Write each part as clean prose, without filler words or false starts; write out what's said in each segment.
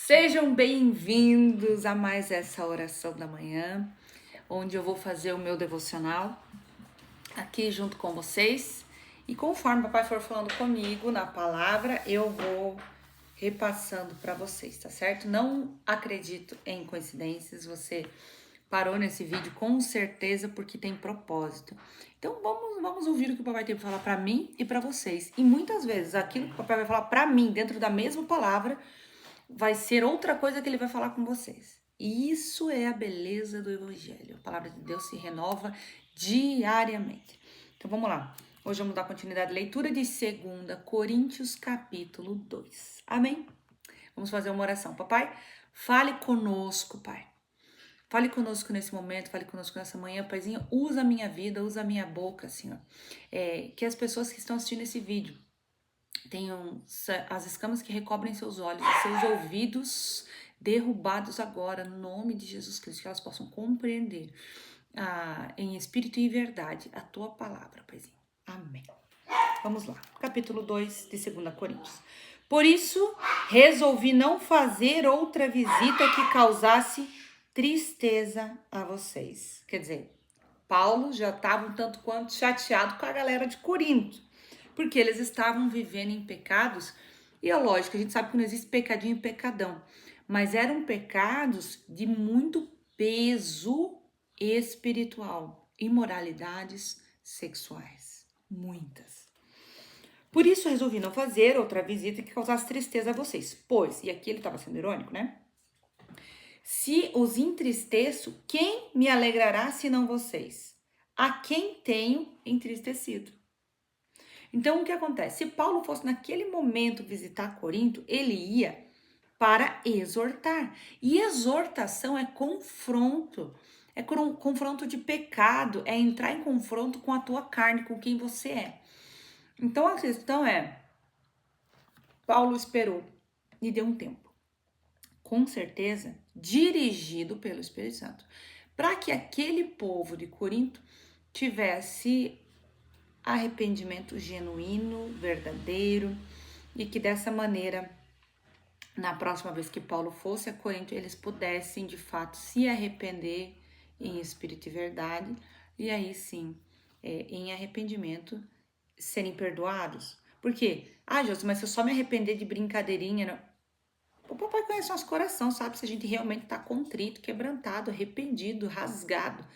Sejam bem-vindos a mais essa oração da manhã, onde eu vou fazer o meu devocional aqui junto com vocês. E conforme o papai for falando comigo na palavra, eu vou repassando para vocês, tá certo? Não acredito em coincidências, você parou nesse vídeo com certeza porque tem propósito. Então vamos ouvir o que o papai tem para falar para mim e para vocês. E muitas vezes aquilo que o papai vai falar para mim dentro da mesma palavra vai ser outra coisa que ele vai falar com vocês. E isso é a beleza do Evangelho. A palavra de Deus se renova diariamente. Então vamos lá. Hoje vamos dar continuidade à leitura de 2 Coríntios capítulo 2. Amém? Vamos fazer uma oração. Papai, fale conosco, Pai. Fale conosco nesse momento, fale conosco nessa manhã, Paizinho. Usa a minha vida, usa a minha boca, Senhor. Que as pessoas que estão assistindo esse vídeo tenham as escamas que recobrem seus olhos e seus ouvidos derrubados agora, no nome de Jesus Cristo, que elas possam compreender em espírito e verdade a tua palavra, Paizinho. Amém. Vamos lá, capítulo 2 de 2 Coríntios. Por isso, resolvi não fazer outra visita que causasse tristeza a vocês. Quer dizer, Paulo já estava um tanto quanto chateado com a galera de Corinto, porque eles estavam vivendo em pecados, e é lógico, a gente sabe que não existe pecadinho e pecadão, mas eram pecados de muito peso espiritual, imoralidades sexuais, muitas. Por isso resolvi não fazer outra visita que causasse tristeza a vocês, pois, e aqui ele estava sendo irônico, né? Se os entristeço, quem me alegrará senão vocês? A quem tenho entristecido? Então, o que acontece? Se Paulo fosse naquele momento visitar Corinto, ele ia para exortar. E exortação é confronto. É confronto de pecado, é entrar em confronto com a tua carne, com quem você é. Então, a questão é, Paulo esperou e deu um tempo. Com certeza, dirigido pelo Espírito Santo, para que aquele povo de Corinto tivesse arrependimento genuíno, verdadeiro, e que dessa maneira, na próxima vez que Paulo fosse a Corinto, eles pudessem de fato se arrepender em espírito e verdade, e aí sim, em arrependimento, serem perdoados. Por quê? Jôs, mas se eu só me arrepender de brincadeirinha, não... O papai conhece nosso coração, sabe se a gente realmente está contrito, quebrantado, arrependido, rasgado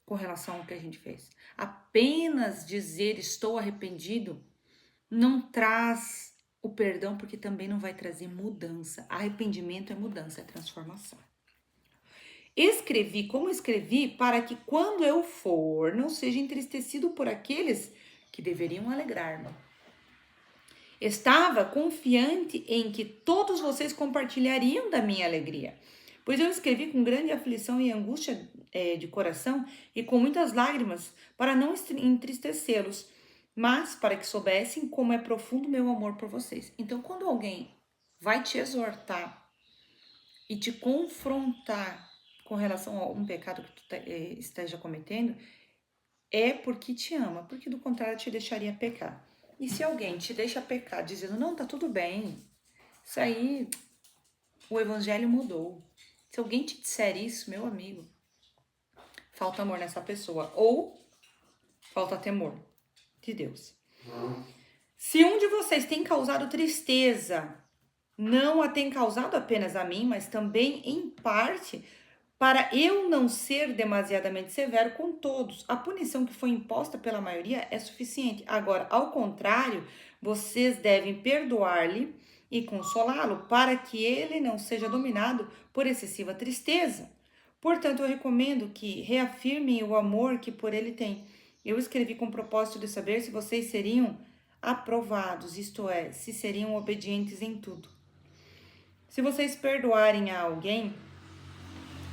com relação ao que a gente fez. Apenas dizer estou arrependido não traz o perdão, porque também não vai trazer mudança. Arrependimento é mudança, é transformação. Escrevi como escrevi para que quando eu for, não seja entristecido por aqueles que deveriam alegrar-me. Estava confiante em que todos vocês compartilhariam da minha alegria, pois eu escrevi com grande aflição e angústia de coração e com muitas lágrimas para não entristecê-los, mas para que soubessem como é profundo meu amor por vocês. Então, quando alguém vai te exortar e te confrontar com relação a um pecado que tu esteja cometendo, é porque te ama, porque do contrário te deixaria pecar. E se alguém te deixa pecar dizendo, não, tá tudo bem, isso aí, o evangelho mudou. Se alguém te disser isso, meu amigo, falta amor nessa pessoa ou falta temor de Deus. Se um de vocês tem causado tristeza, não a tem causado apenas a mim, mas também em parte para eu não ser demasiadamente severo com todos. A punição que foi imposta pela maioria é suficiente. Agora, ao contrário, vocês devem perdoar-lhe e consolá-lo para que ele não seja dominado por excessiva tristeza. Portanto, eu recomendo que reafirmem o amor que por ele têm. Eu escrevi com o propósito de saber se vocês seriam aprovados, isto é, se seriam obedientes em tudo. Se vocês perdoarem a alguém,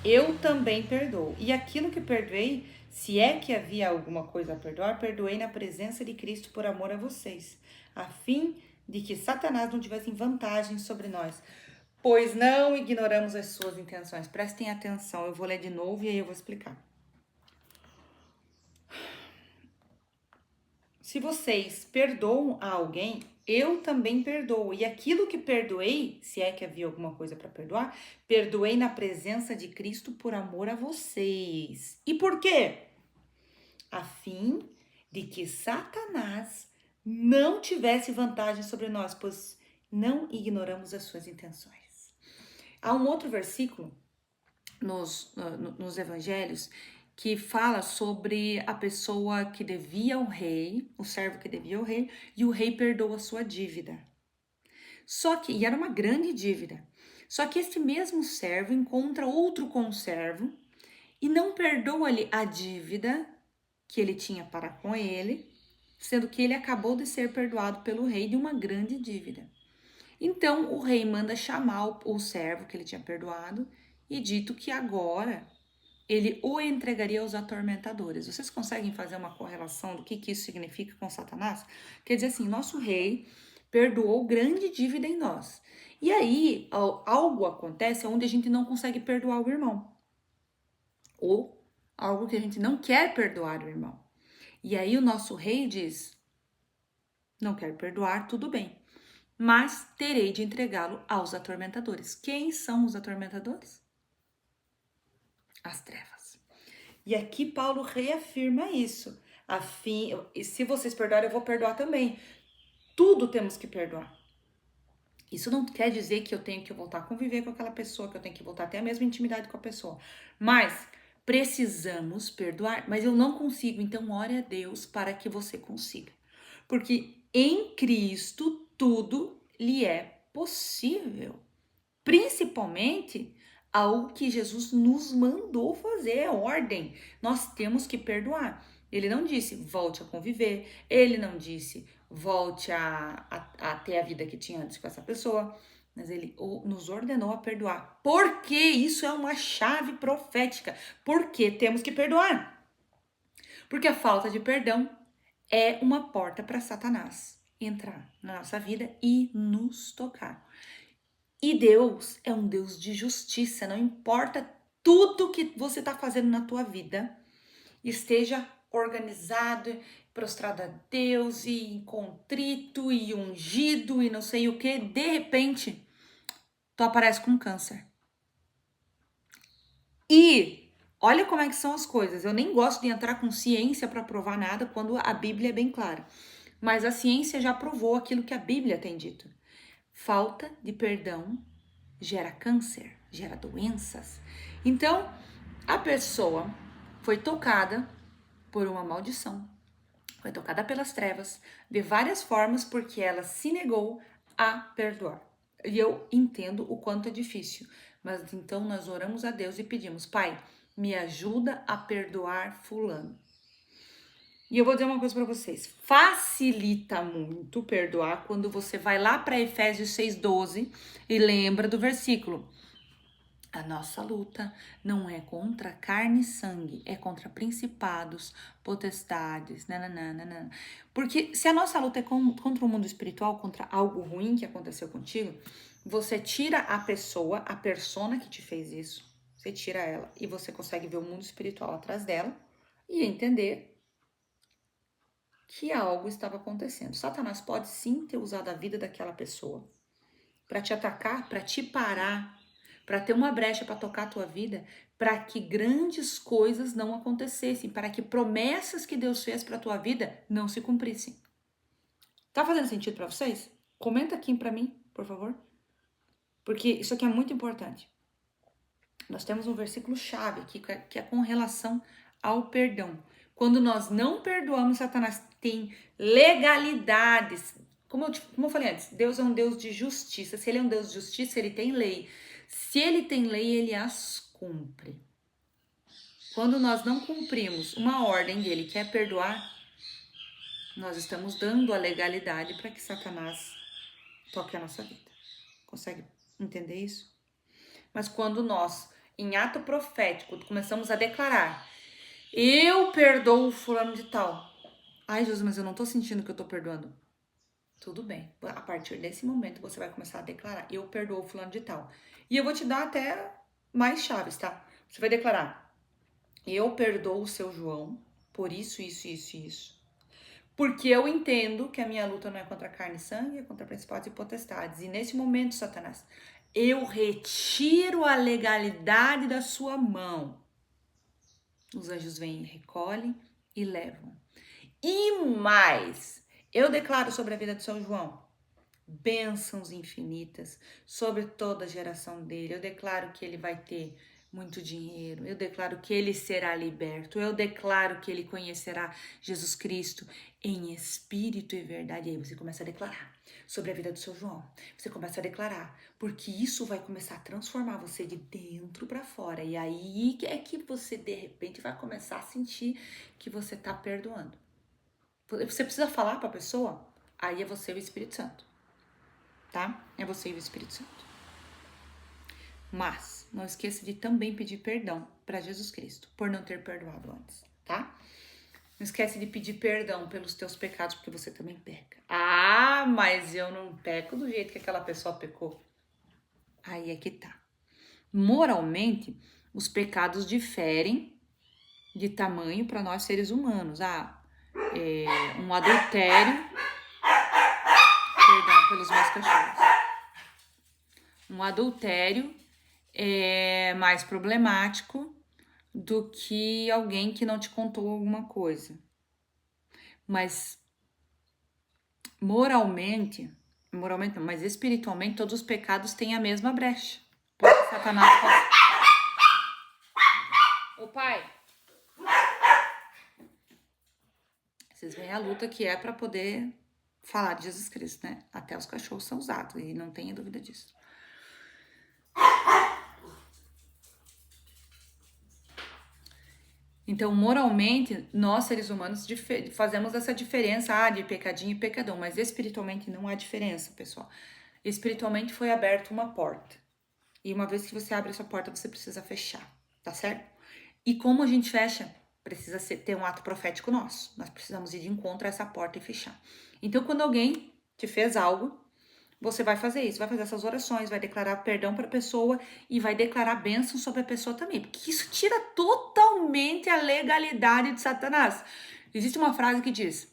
eu também perdoo. E aquilo que perdoei, se é que havia alguma coisa a perdoar, perdoei na presença de Cristo por amor a vocês, a fim de que Satanás não tivesse vantagem sobre nós, pois não ignoramos as suas intenções. Prestem atenção, eu vou ler de novo e aí eu vou explicar. se vocês perdoam a alguém, eu também perdoo. E aquilo que perdoei, se é que havia alguma coisa para perdoar, perdoei na presença de Cristo por amor a vocês. E por quê? A fim de que Satanás não tivesse vantagem sobre nós, pois não ignoramos as suas intenções. Há um outro versículo nos evangelhos que fala sobre a pessoa que devia ao rei, o servo que devia ao rei, e o rei perdoa a sua dívida. E era uma grande dívida. Só que esse mesmo servo encontra outro conservo e não perdoa-lhe a dívida que ele tinha para com ele, sendo que ele acabou de ser perdoado pelo rei de uma grande dívida. Então o rei manda chamar o servo que ele tinha perdoado e dito que agora ele o entregaria aos atormentadores. Vocês conseguem fazer uma correlação do que isso significa com Satanás? Quer dizer assim, nosso rei perdoou grande dívida em nós. E aí algo acontece onde a gente não consegue perdoar o irmão. Ou algo que a gente não quer perdoar o irmão. E aí o nosso rei diz, não quero perdoar, tudo bem, mas terei de entregá-lo aos atormentadores. Quem são os atormentadores? As trevas. E aqui Paulo reafirma isso. E se vocês perdoarem, eu vou perdoar também. Tudo temos que perdoar. Isso não quer dizer que eu tenho que voltar a conviver com aquela pessoa, que eu tenho que voltar a ter a mesma intimidade com a pessoa. Mas precisamos perdoar. Mas eu não consigo, então ore a Deus para que você consiga. Porque em Cristo tudo lhe é possível. Principalmente ao que Jesus nos mandou fazer, é ordem. Nós temos que perdoar. Ele não disse volte a conviver, ele não disse volte a ter a vida que tinha antes com essa pessoa, mas ele nos ordenou a perdoar. Porque isso é uma chave profética. Porque temos que perdoar. Porque a falta de perdão é uma porta para Satanás entrar na nossa vida e nos tocar. E Deus é um Deus de justiça, não importa tudo que você está fazendo na tua vida, esteja organizado, prostrado a Deus e contrito e ungido e não sei o que, de repente, tu aparece com câncer. E olha como é que são as coisas, eu nem gosto de entrar com ciência para provar nada quando a Bíblia é bem clara, mas a ciência já provou aquilo que a Bíblia tem dito. Falta de perdão gera câncer, gera doenças. Então, a pessoa foi tocada por uma maldição, foi tocada pelas trevas, de várias formas, porque ela se negou a perdoar. E eu entendo o quanto é difícil, mas então nós oramos a Deus e pedimos, Pai, me ajuda a perdoar fulano. E eu vou dizer uma coisa para vocês, facilita muito perdoar quando você vai lá para Efésios 6:12 e lembra do versículo. A nossa luta não é contra carne e sangue, é contra principados, potestades, nananana. Porque se a nossa luta é contra o mundo espiritual, contra algo ruim que aconteceu contigo, você tira a pessoa, a persona que te fez isso, você tira ela e você consegue ver o mundo espiritual atrás dela e entender que algo estava acontecendo. Satanás pode sim ter usado a vida daquela pessoa para te atacar, para te parar, para ter uma brecha para tocar a tua vida, para que grandes coisas não acontecessem, para que promessas que Deus fez para tua vida não se cumprissem. Tá fazendo sentido para vocês? Comenta aqui para mim, por favor. Porque isso aqui é muito importante. Nós temos um versículo chave aqui que é com relação ao perdão. Quando nós não perdoamos, Satanás tem legalidades. Como eu falei antes, Deus é um Deus de justiça. Se ele é um Deus de justiça, ele tem lei. Se ele tem lei, ele as cumpre. Quando nós não cumprimos uma ordem dele, que é perdoar, nós estamos dando a legalidade para que Satanás toque a nossa vida. Consegue entender isso? Mas quando nós, em ato profético, começamos a declarar, eu perdoo o fulano de tal. Ai, Jesus, mas eu não tô sentindo que eu tô perdoando. Tudo bem. A partir desse momento, você vai começar a declarar, eu perdoo o fulano de tal. E eu vou te dar até mais chaves, tá? Você vai declarar, eu perdoo o seu João por isso, isso, isso, isso. Porque eu entendo que a minha luta não é contra carne e sangue, é contra principados e potestades. E nesse momento, Satanás, eu retiro a legalidade da sua mão. Os anjos vêm, recolhem e levam. E mais, eu declaro sobre a vida de São João bênçãos infinitas sobre toda a geração dele. Eu declaro que ele vai ter muito dinheiro. Eu declaro que ele será liberto. Eu declaro que ele conhecerá Jesus Cristo em espírito e verdade. E aí você começa a declarar sobre a vida do seu João. Você começa a declarar, porque isso vai começar a transformar você de dentro para fora. E aí é que você de repente vai começar a sentir que você tá perdoando. Você precisa falar para a pessoa, aí é você e o Espírito Santo. Tá? É você e o Espírito Santo. Mas não esqueça de também pedir perdão para Jesus Cristo por não ter perdoado antes, tá? Não esquece de pedir perdão pelos teus pecados, porque você também peca. Ah, mas eu não peco do jeito que aquela pessoa pecou. Aí é que tá. Moralmente, os pecados diferem de tamanho para nós seres humanos. Um adultério. Perdão pelos meus cachorros. Um adultério é mais problemático do que alguém que não te contou alguma coisa. Mas moralmente não, mas espiritualmente, todos os pecados têm a mesma brecha. Porque Satanás pode... Ô pai! Vocês veem a luta que é para poder falar de Jesus Cristo, né? Até os cachorros são usados, e não tenha dúvida disso. Então, moralmente, nós seres humanos fazemos essa diferença de pecadinho e pecadão, mas espiritualmente não há diferença, pessoal. Espiritualmente foi aberta uma porta. E uma vez que você abre essa porta, você precisa fechar, tá certo? E como a gente fecha? Precisa ter um ato profético nosso. Nós precisamos ir de encontro a essa porta e fechar. Então, quando alguém te fez algo, você vai fazer isso, vai fazer essas orações, vai declarar perdão para a pessoa e vai declarar bênção sobre a pessoa também, porque isso tira totalmente a legalidade de Satanás. Existe uma frase que diz: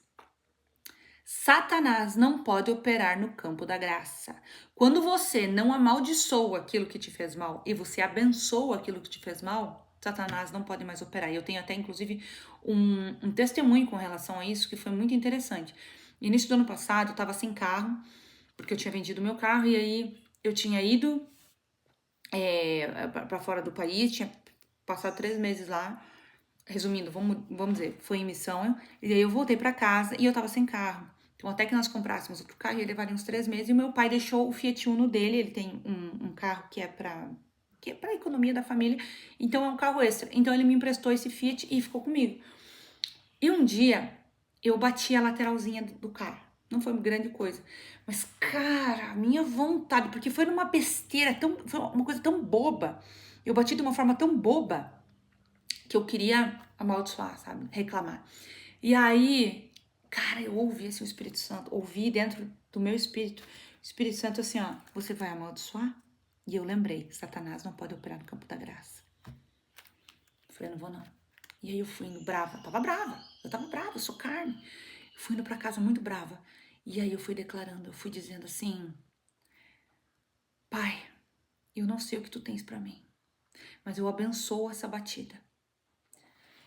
Satanás não pode operar no campo da graça. Quando você não amaldiçoa aquilo que te fez mal e você abençoa aquilo que te fez mal, Satanás não pode mais operar. E eu tenho até, inclusive, um testemunho com relação a isso que foi muito interessante. No início do ano passado, eu estava sem carro, porque eu tinha vendido meu carro e aí eu tinha ido para fora do país, tinha passado 3 meses lá. Resumindo, vamos dizer, foi em missão, e aí eu voltei para casa e eu tava sem carro. Então, até que nós comprássemos outro carro, ia levar uns 3 meses, e o meu pai deixou o Fiat Uno dele, ele tem um carro que é pra economia da família, então é um carro extra. Então, ele me emprestou esse Fiat e ficou comigo. E um dia, eu bati a lateralzinha do carro. Não foi uma grande coisa. Mas, cara, a minha vontade, porque foi numa besteira, foi uma coisa tão boba. Eu bati de uma forma tão boba que eu queria amaldiçoar, sabe? Reclamar. E aí, cara, eu ouvi assim o Espírito Santo, ouvi dentro do meu espírito, o Espírito Santo assim, ó, você vai amaldiçoar? E eu lembrei, Satanás não pode operar no campo da graça. Eu falei, não vou não. E aí eu fui indo brava, eu tava brava, eu sou carne. Eu fui indo pra casa muito brava. E aí eu fui declarando, eu fui dizendo assim, Pai, eu não sei o que tu tens pra mim, mas eu abençoo essa batida.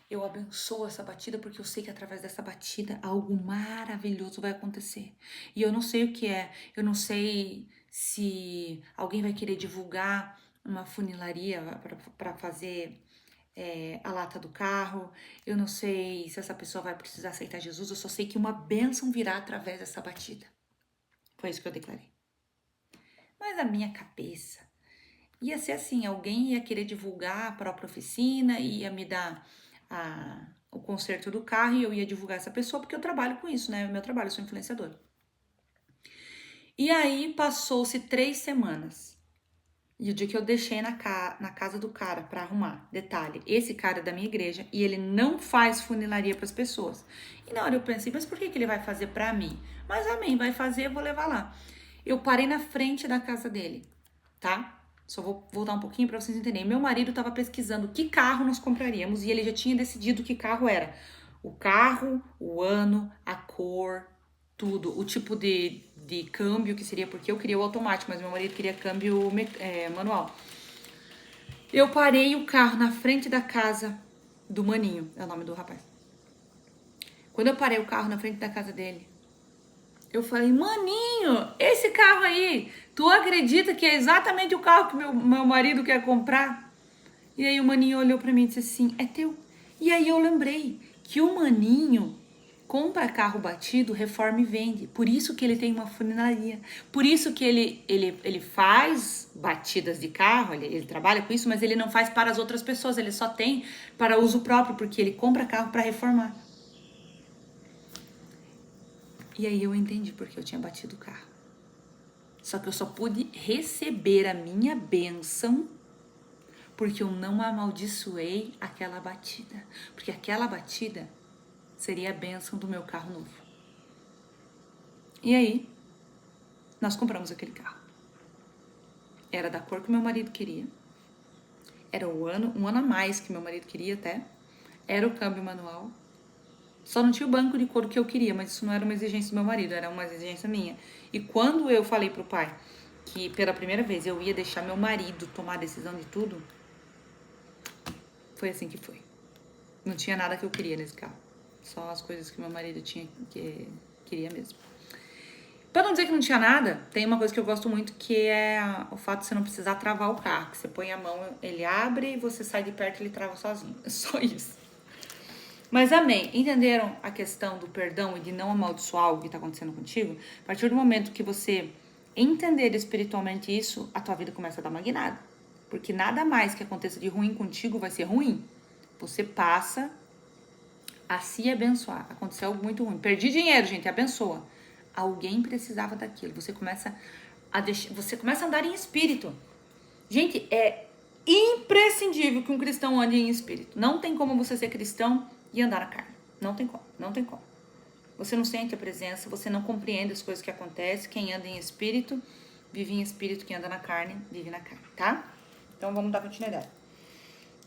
Eu abençoo essa batida porque eu sei que através dessa batida algo maravilhoso vai acontecer. E eu não sei o que é. Eu não sei se alguém vai querer divulgar uma funilaria para fazer a lata do carro. Eu não sei se essa pessoa vai precisar aceitar Jesus. Eu só sei que uma bênção virá através dessa batida. Foi isso que eu declarei. Mas a minha cabeça ia ser assim, alguém ia querer divulgar a própria oficina, ia me dar o conserto do carro e eu ia divulgar essa pessoa, porque eu trabalho com isso, né? Meu trabalho, eu sou influenciadora. E aí passou-se 3 semanas. E o dia que eu deixei na casa do cara pra arrumar, detalhe, esse cara é da minha igreja e ele não faz funilaria pras pessoas. E na hora eu pensei, mas por que ele vai fazer pra mim? Mas amém, vai fazer, eu vou levar lá. Eu parei na frente da casa dele, tá? Só vou voltar um pouquinho para vocês entenderem. Meu marido estava pesquisando que carro nós compraríamos e ele já tinha decidido que carro era. O carro, o ano, a cor cor, tudo. O tipo de câmbio que seria, porque eu queria o automático, mas meu marido queria câmbio manual. Eu parei o carro na frente da casa do Maninho, é o nome do rapaz. Quando eu parei o carro na frente da casa dele, eu falei, Maninho, esse carro aí, tu acredita que é exatamente o carro que meu marido quer comprar? E aí o Maninho olhou pra mim e disse assim, é teu. E aí eu lembrei que o Maninho compra carro batido, reforma e vende. Por isso que ele tem uma funilaria. Por isso que ele faz batidas de carro, ele trabalha com isso, mas ele não faz para as outras pessoas, ele só tem para uso próprio, porque ele compra carro para reformar. E aí eu entendi porque eu tinha batido o carro. Só que eu só pude receber a minha bênção porque eu não amaldiçoei aquela batida. Porque aquela batida seria a bênção do meu carro novo. E aí, nós compramos aquele carro. Era da cor que meu marido queria. Era um ano a mais que meu marido queria até. Era o câmbio manual. Só não tinha o banco de couro que eu queria, mas isso não era uma exigência do meu marido, era uma exigência minha. E quando eu falei pro pai que pela primeira vez eu ia deixar meu marido tomar a decisão de tudo, foi assim que foi. Não tinha nada que eu queria nesse carro. Só as coisas que meu marido queria mesmo. Pra não dizer que não tinha nada, tem uma coisa que eu gosto muito, que é o fato de você não precisar travar o carro. Que você põe a mão, ele abre, e você sai de perto e ele trava sozinho. É só isso. Mas amém, entenderam a questão do perdão e de não amaldiçoar o que está acontecendo contigo? A partir do momento que você entender espiritualmente isso, a tua vida começa a dar uma guinada. Porque nada mais que aconteça de ruim contigo vai ser ruim. Você passa a se abençoar. Aconteceu algo muito ruim. Perdi dinheiro, gente, abençoa. Alguém precisava daquilo. Você começa a andar em espírito. Gente, é imprescindível que um cristão ande em espírito. Não tem como você ser cristão e andar na carne. Não tem como. Você não sente a presença, você não compreende as coisas que acontecem. Quem anda em espírito, vive em espírito. Quem anda na carne, vive na carne, tá? Então vamos dar continuidade.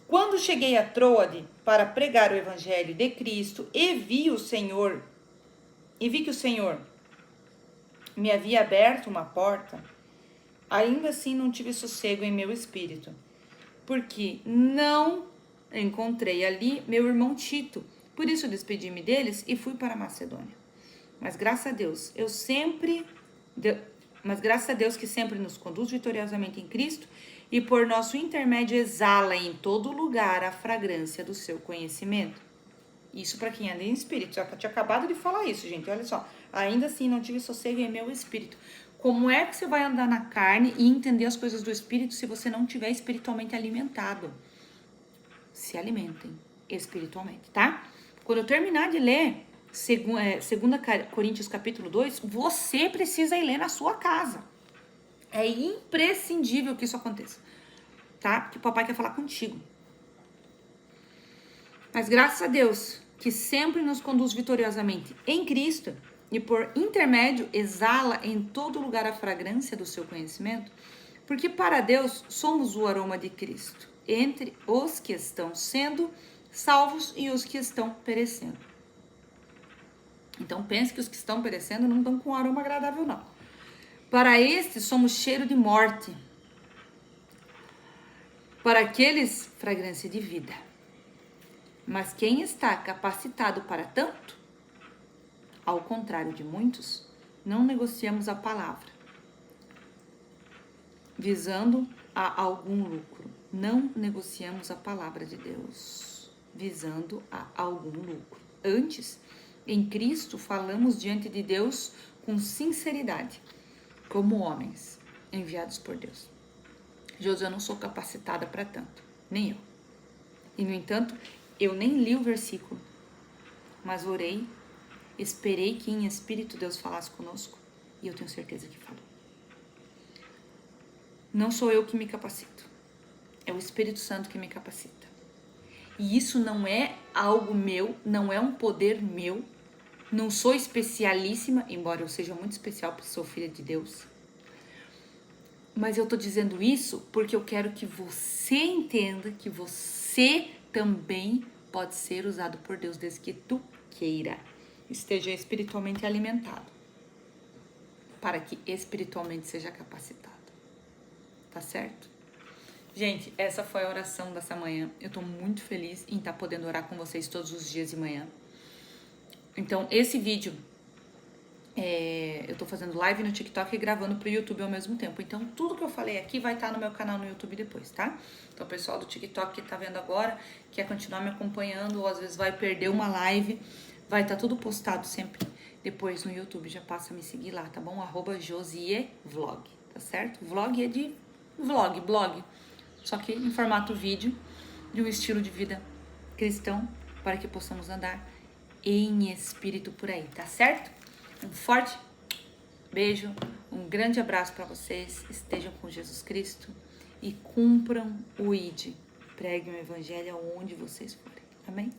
Quando cheguei a Troade para pregar o evangelho de Cristo e vi que o Senhor me havia aberto uma porta, ainda assim não tive sossego em meu espírito, porque não encontrei ali meu irmão Tito. Por isso despedi-me deles e fui para a Macedônia. Mas graças a Deus que sempre nos conduz vitoriosamente em Cristo e por nosso intermédio exala em todo lugar a fragrância do seu conhecimento. Isso para quem anda em espírito. Já tinha acabado de falar isso, gente. Olha só. Ainda assim não tive sossego em meu espírito. Como é que você vai andar na carne e entender as coisas do espírito se você não estiver espiritualmente alimentado? Se alimentem espiritualmente, tá? Quando eu terminar de ler 2 Coríntios capítulo 2, você precisa ir ler na sua casa. É imprescindível que isso aconteça, tá? Porque o papai quer falar contigo. Mas graças a Deus, que sempre nos conduz vitoriosamente em Cristo e por intermédio exala em todo lugar a fragrância do seu conhecimento, porque para Deus somos o aroma de Cristo entre os que estão sendo salvos e os que estão perecendo. Então pense que os que estão perecendo não estão com um aroma agradável, não. Para estes somos cheiro de morte, para aqueles fragrância de vida. Mas quem está capacitado para tanto? Ao contrário de muitos, não negociamos a palavra, visando a algum lucro. Não negociamos a palavra de Deus, visando a algum lucro. Antes, em Cristo, falamos diante de Deus com sinceridade, como homens enviados por Deus. Josué, eu não sou capacitada para tanto, nem eu. E, no entanto, eu nem li o versículo, mas orei, esperei que em espírito Deus falasse conosco e eu tenho certeza que falou. Não sou eu que me capacito, é o Espírito Santo que me capacita. E isso não é algo meu, não é um poder meu, não sou especialíssima, embora eu seja muito especial porque sou filha de Deus. Mas eu tô dizendo isso porque eu quero que você entenda que você também pode ser usado por Deus desde que tu queira. esteja espiritualmente alimentado, para que espiritualmente seja capacitado. Tá certo? Gente, essa foi a oração dessa manhã. Eu tô muito feliz em estar podendo orar com vocês todos os dias de manhã. Então, esse vídeo, eu tô fazendo live no TikTok e gravando pro YouTube ao mesmo tempo. Então, tudo que eu falei aqui vai estar no meu canal no YouTube depois, tá? Então, o pessoal do TikTok que tá vendo agora, quer continuar me acompanhando, ou às vezes vai perder uma live, vai estar tudo postado sempre depois no YouTube. Já passa a me seguir lá, tá bom? @josievlog, tá certo? Vlog é de blog. Só que em formato vídeo, de um estilo de vida cristão, para que possamos andar em espírito por aí, tá certo? Um forte beijo, um grande abraço para vocês, estejam com Jesus Cristo e cumpram o ID, preguem o evangelho aonde vocês forem, amém?